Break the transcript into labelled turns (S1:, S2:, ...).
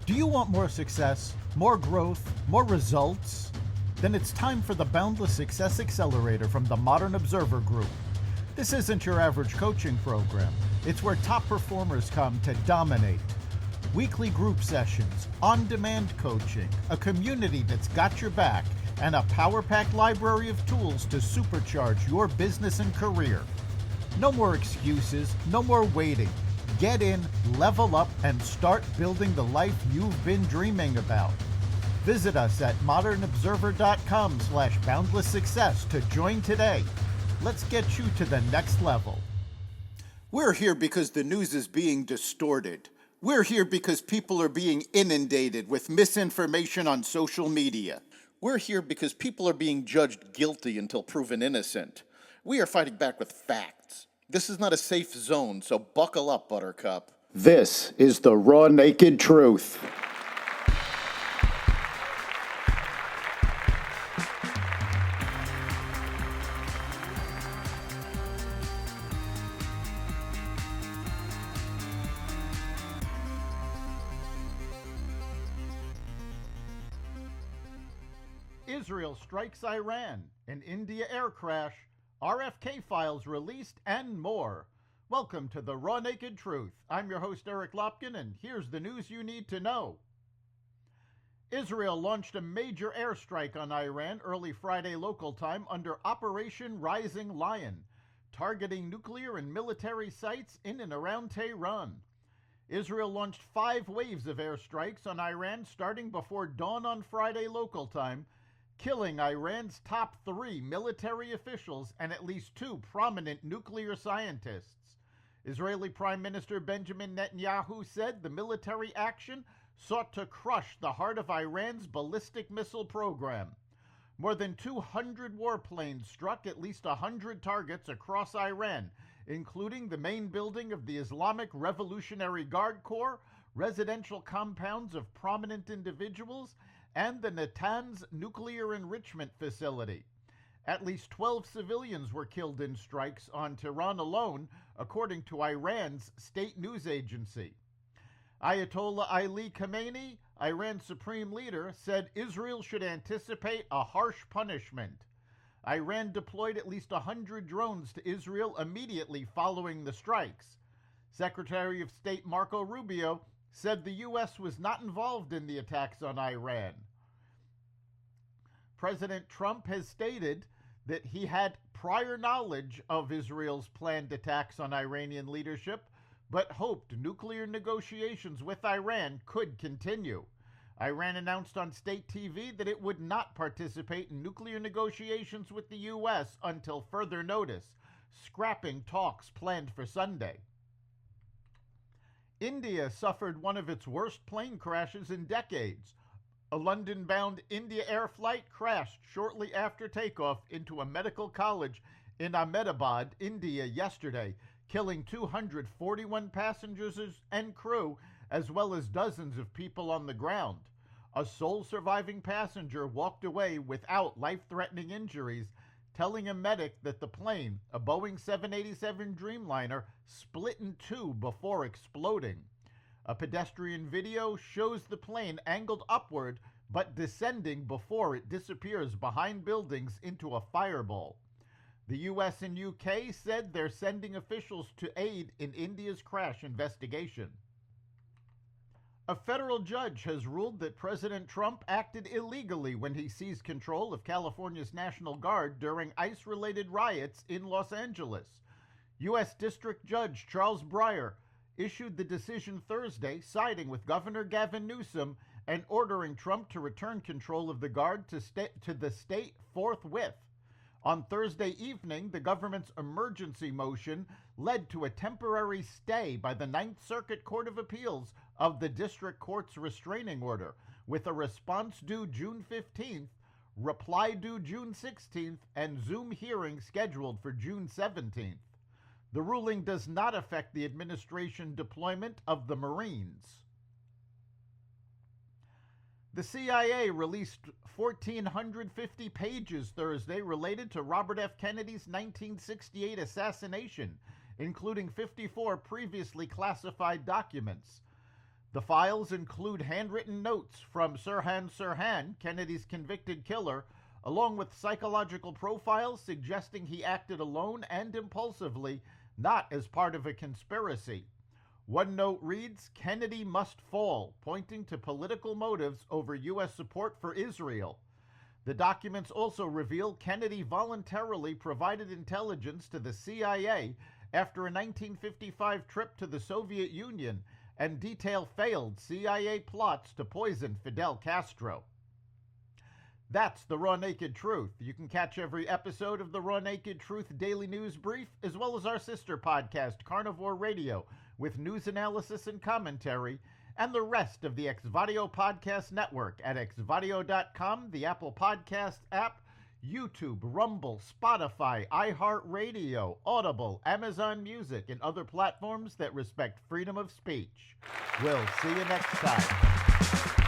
S1: Do you want more success, more growth, more results? Then it's time for the Boundless Success Accelerator from the Modern Observer Group. This isn't your average coaching program. It's where top performers come to dominate. Weekly group sessions, on-demand coaching, a community that's got your back, and a power-packed library of tools to supercharge your business and career. No more excuses, no more waiting. Get in, level up, and start building the life you've been dreaming about. Visit us at modernobserver.com/boundlesssuccess to join today. Let's get you to the next level. We're here because the news is being distorted. We're here because people are being inundated with misinformation on social media. We're here because people are being judged guilty until proven innocent. We are fighting back with facts. This is not a safe zone, so buckle up, Buttercup. This is the raw, naked truth. Israel strikes Iran, an India air crash, RFK files released, and more. Welcome to the Raw Naked Truth. I'm your host, Eric Lopkin, and here's the news you need to know. Israel launched a major airstrike on Iran early Friday local time under Operation Rising Lion, targeting nuclear and military sites in and around Tehran. Israel launched 5 waves of airstrikes on Iran starting before dawn on Friday local time, killing Iran's top 3 military officials and at least 2 prominent nuclear scientists. Israeli Prime Minister Benjamin Netanyahu said the military action sought to crush the heart of Iran's ballistic missile program. More than 200 warplanes struck at least 100 targets across Iran, including the main building of the Islamic Revolutionary Guard Corps, residential compounds of prominent individuals, and the Natanz nuclear enrichment facility. At least 12 civilians were killed in strikes on Tehran alone, according to Iran's state news agency. Ayatollah Ali Khamenei, Iran's supreme leader, said Israel should anticipate a harsh punishment. Iran deployed at least 100 drones to Israel immediately following the strikes. Secretary of State Marco Rubio said the U.S. was not involved in the attacks on Iran. President Trump has stated that he had prior knowledge of Israel's planned attacks on Iranian leadership, but hoped nuclear negotiations with Iran could continue. Iran announced on state TV that it would not participate in nuclear negotiations with the U.S. until further notice, scrapping talks planned for Sunday. India suffered one of its worst plane crashes in decades. A London-bound India Air flight crashed shortly after takeoff into a medical college in Ahmedabad, India yesterday, killing 241 passengers and crew, as well as dozens of people on the ground. A sole surviving passenger walked away without life-threatening injuries, telling a medic that the plane, a Boeing 787 Dreamliner, split in 2 before exploding. A pedestrian video shows the plane angled upward but descending before it disappears behind buildings into a fireball. The US and UK said they're sending officials to aid in India's crash investigation. A federal judge has ruled that President Trump acted illegally when he seized control of California's National Guard during ICE-related riots in Los Angeles. U.S. District Judge Charles Breyer issued the decision Thursday, siding with Governor Gavin Newsom and ordering Trump to return control of the Guard to the state forthwith. On Thursday evening, the government's emergency motion led to a temporary stay by the Ninth Circuit Court of Appeals of the district court's restraining order, with a response due June 15th, reply due June 16th, and Zoom hearing scheduled for June 17th. The ruling does not affect the administration deployment of the Marines. The CIA released 1,450 pages Thursday related to Robert F. Kennedy's 1968 assassination, including 54 previously classified documents. The files include handwritten notes from Sirhan Sirhan, Kennedy's convicted killer, along with psychological profiles suggesting he acted alone and impulsively, not as part of a conspiracy. One note reads, "Kennedy must fall," pointing to political motives over U.S. support for Israel. The documents also reveal Kennedy voluntarily provided intelligence to the CIA after a 1955 trip to the Soviet Union and detail failed CIA plots to poison Fidel Castro. That's the Raw Naked Truth. You can catch every episode of the Raw Naked Truth Daily News Brief, as well as our sister podcast, Carnivore Radio, with news analysis and commentary, and the rest of the Xvadio Podcast Network at xvadio.com, the Apple Podcasts app, YouTube, Rumble, Spotify, iHeartRadio, Audible, Amazon Music, and other platforms that respect freedom of speech. We'll see you next time.